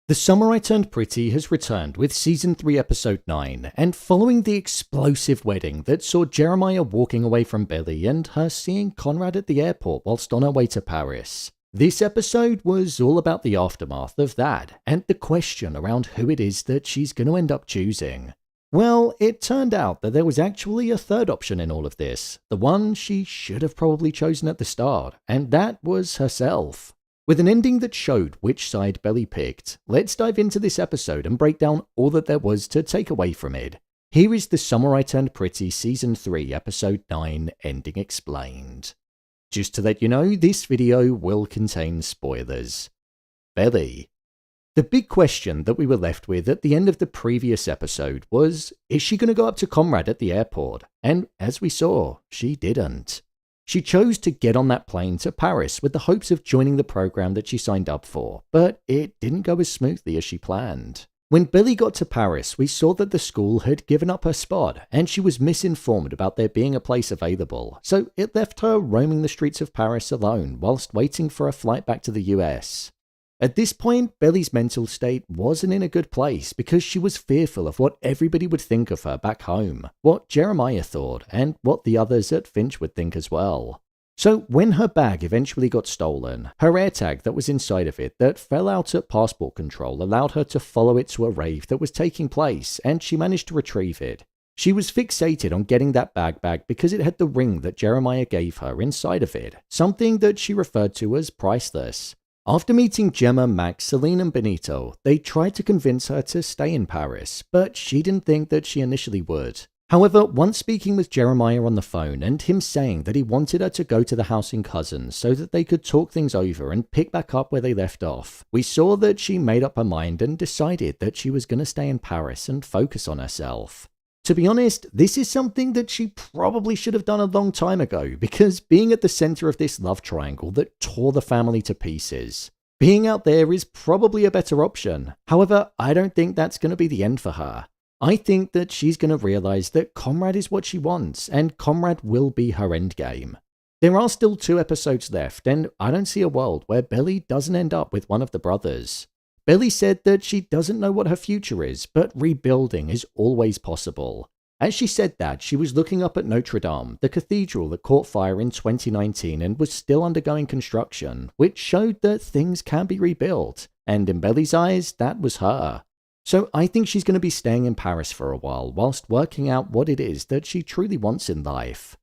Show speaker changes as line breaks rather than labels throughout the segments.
The Summer I Turned Pretty has returned with Season 3 Episode 9, and following the explosive wedding that saw Jeremiah walking away from Billy and her seeing Conrad at the airport whilst on her way to Paris. This episode was all about the aftermath of that and the question around who it is that she's going to end up choosing. Well, it turned out that there was actually a third option in all of this, the one she should have probably chosen at the start, and that was herself. With an ending that showed which side Belly picked, let's dive into this episode and break down all that there was to take away from it. Here is The Summer I Turned Pretty Season 3 Episode 9 Ending Explained. Just to let you know, this video will contain spoilers. Belly. The big question that we were left with at the end of the previous episode was, is she going to go up to Conrad at the airport? And as we saw, she didn't. She chose to get on that plane to Paris with the hopes of joining the program that she signed up for, but it didn't go as smoothly as she planned. When Belly got to Paris, we saw that the school had given up her spot, and she was misinformed about there being a place available, so it left her roaming the streets of Paris alone whilst waiting for a flight back to the US. At this point, Belly's mental state wasn't in a good place because she was fearful of what everybody would think of her back home, what Jeremiah thought, and what the others at Finch would think as well. So when her bag eventually got stolen, her AirTag that was inside of it that fell out at passport control allowed her to follow it to a rave that was taking place, and she managed to retrieve it. She was fixated on getting that bag back because it had the ring that Jeremiah gave her inside of it, something that she referred to as priceless. After meeting Gemma, Max, Celine and Benito, they tried to convince her to stay in Paris, but she didn't think that she initially would. However, once speaking with Jeremiah on the phone and him saying that he wanted her to go to the house in Cousins so that they could talk things over and pick back up where they left off, we saw that she made up her mind and decided that she was going to stay in Paris and focus on herself. To be honest, this is something that she probably should have done a long time ago, because being at the center of this love triangle that tore the family to pieces, being out there is probably a better option. However, I don't think that's going to be the end for her. I think that she's going to realize that Conrad is what she wants, and Conrad will be her endgame. There are still 2 episodes left, and I don't see a world where Belly doesn't end up with one of the brothers. Belly said that she doesn't know what her future is, but rebuilding is always possible. As she said that, she was looking up at Notre Dame, the cathedral that caught fire in 2019 and was still undergoing construction, which showed that things can be rebuilt, and in Belly's eyes, that was her. So I think she's going to be staying in Paris for a while, whilst working out what it is that she truly wants in life.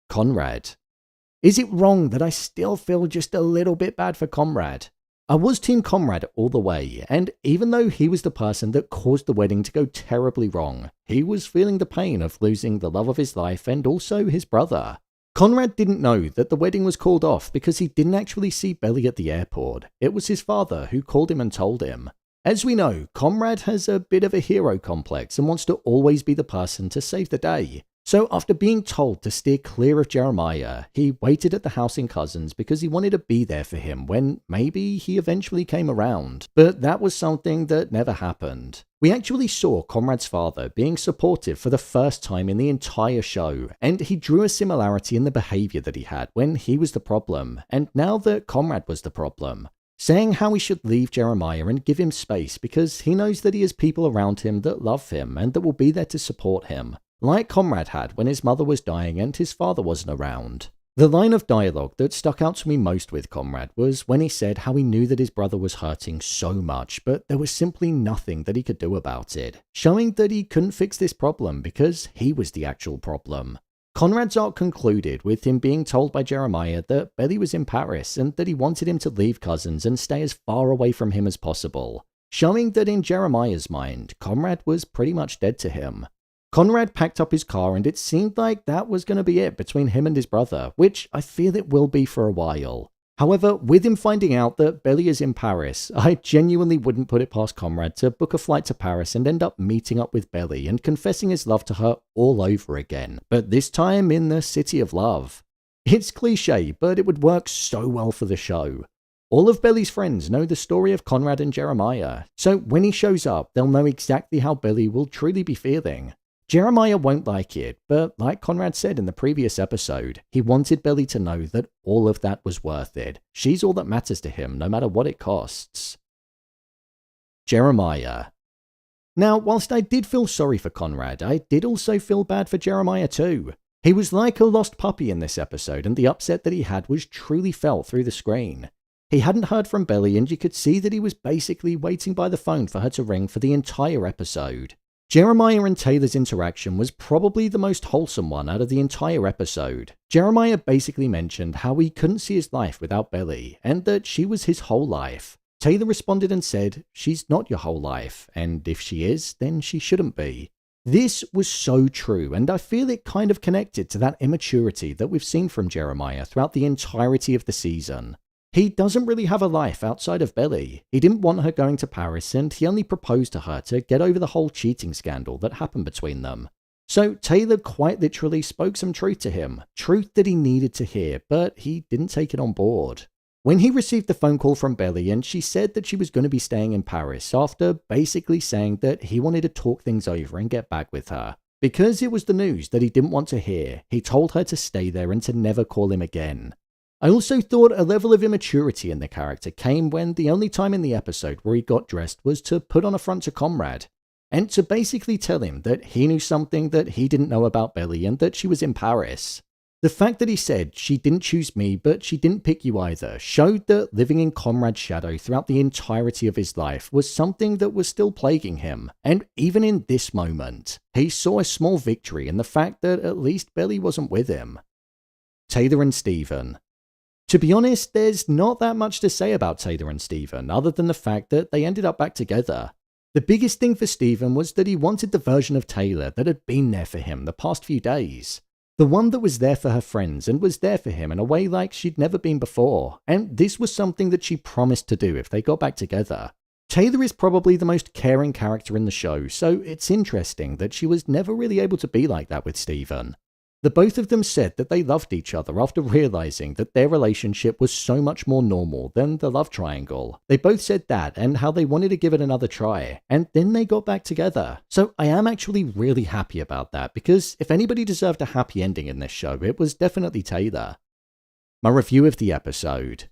Conrad. Is it wrong that I still feel just a little bit bad for Conrad? I was Team Conrad all the way, and even though he was the person that caused the wedding to go terribly wrong, he was feeling the pain of losing the love of his life and also his brother. Conrad didn't know that the wedding was called off because he didn't actually see Belly at the airport. It was his father who called him and told him. As we know, Conrad has a bit of a hero complex and wants to always be the person to save the day. So after being told to steer clear of Jeremiah, he waited at the house in Cousins because he wanted to be there for him when maybe he eventually came around. But that was something that never happened. We actually saw Conrad's father being supportive for the first time in the entire show, and he drew a similarity in the behavior that he had when he was the problem, and now that Conrad was the problem. Saying how he should leave Jeremiah and give him space because he knows that he has people around him that love him and that will be there to support him. Like Conrad had when his mother was dying and his father wasn't around. The line of dialogue that stuck out to me most with Conrad was when he said how he knew that his brother was hurting so much, but there was simply nothing that he could do about it, showing that he couldn't fix this problem because he was the actual problem. Conrad's arc concluded with him being told by Jeremiah that Belly was in Paris and that he wanted him to leave Cousins and stay as far away from him as possible, showing that in Jeremiah's mind, Conrad was pretty much dead to him. Conrad packed up his car and it seemed like that was going to be it between him and his brother, which I feel it will be for a while. However, with him finding out that Belly is in Paris, I genuinely wouldn't put it past Conrad to book a flight to Paris and end up meeting up with Belly and confessing his love to her all over again, but this time in the City of Love. It's cliche, but it would work so well for the show. All of Belly's friends know the story of Conrad and Jeremiah, so when he shows up, they'll know exactly how Belly will truly be feeling. Jeremiah won't like it, but like Conrad said in the previous episode, he wanted Belly to know that all of that was worth it. She's all that matters to him, no matter what it costs. Jeremiah. Now, whilst I did feel sorry for Conrad, I did also feel bad for Jeremiah too. He was like a lost puppy in this episode, and the upset that he had was truly felt through the screen. He hadn't heard from Billy, and you could see that he was basically waiting by the phone for her to ring for the entire episode. Jeremiah and Taylor's interaction was probably the most wholesome one out of the entire episode. Jeremiah basically mentioned how he couldn't see his life without Billy, and that she was his whole life. Taylor responded and said, "She's not your whole life, and if she is, then she shouldn't be." This was so true, and I feel it kind of connected to that immaturity that we've seen from Jeremiah throughout the entirety of the season. He doesn't really have a life outside of Billy. He didn't want her going to Paris, and he only proposed to her to get over the whole cheating scandal that happened between them. So Taylor quite literally spoke some truth to him, truth that he needed to hear, but he didn't take it on board. When he received the phone call from Billy and she said that she was going to be staying in Paris after basically saying that he wanted to talk things over and get back with her, because it was the news that he didn't want to hear, he told her to stay there and to never call him again. I also thought a level of immaturity in the character came when the only time in the episode where he got dressed was to put on a front to Conrad, and to basically tell him that he knew something that he didn't know about Billy and that she was in Paris. The fact that he said, "She didn't choose me, but she didn't pick you either," showed that living in Conrad's shadow throughout the entirety of his life was something that was still plaguing him. And even in this moment, he saw a small victory in the fact that at least Billy wasn't with him. Taylor and Steven. To be honest, there's not that much to say about Taylor and Steven, other than the fact that they ended up back together. The biggest thing for Steven was that he wanted the version of Taylor that had been there for him the past few days. The one that was there for her friends and was there for him in a way like she'd never been before, and this was something that she promised to do if they got back together. Taylor is probably the most caring character in the show, so it's interesting that she was never really able to be like that with Steven. The both of them said that they loved each other after realizing that their relationship was so much more normal than the love triangle. They both said that and how they wanted to give it another try, and then they got back together. So I am actually really happy about that, because if anybody deserved a happy ending in this show, it was definitely Taylor. My review of the episode.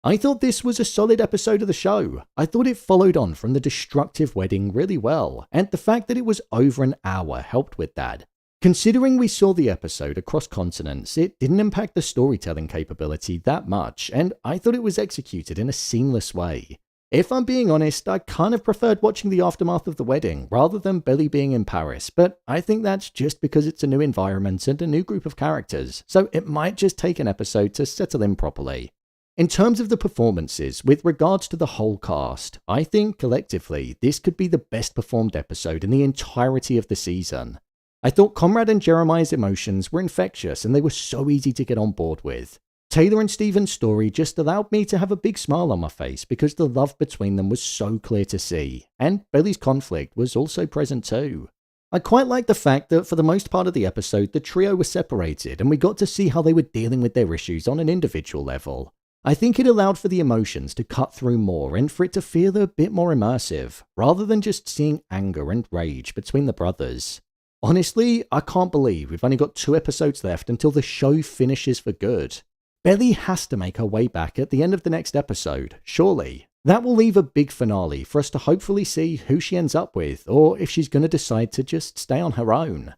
I thought this was a solid episode of the show. I thought it followed on from the destructive wedding really well, and the fact that it was over an hour helped with that. Considering we saw the episode across continents, it didn't impact the storytelling capability that much, and I thought it was executed in a seamless way. If I'm being honest, I kind of preferred watching the aftermath of the wedding rather than Billy being in Paris, but I think that's just because it's a new environment and a new group of characters, so it might just take an episode to settle in properly. In terms of the performances, with regards to the whole cast, I think collectively this could be the best performed episode in the entirety of the season. I thought Conrad and Jeremiah's emotions were infectious and they were so easy to get on board with. Taylor and Steven's story just allowed me to have a big smile on my face because the love between them was so clear to see, and Billy's conflict was also present too. I quite liked the fact that for the most part of the episode the trio were separated and we got to see how they were dealing with their issues on an individual level. I think it allowed for the emotions to cut through more and for it to feel a bit more immersive, rather than just seeing anger and rage between the brothers. Honestly, I can't believe we've only got 2 episodes left until the show finishes for good. Billy has to make her way back at the end of the next episode, surely. That will leave a big finale for us to hopefully see who she ends up with, or if she's going to decide to just stay on her own.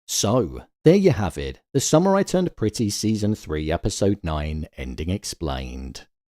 So, there you have it, The Summer I Turned Pretty Season 3 Episode 9 Ending Explained.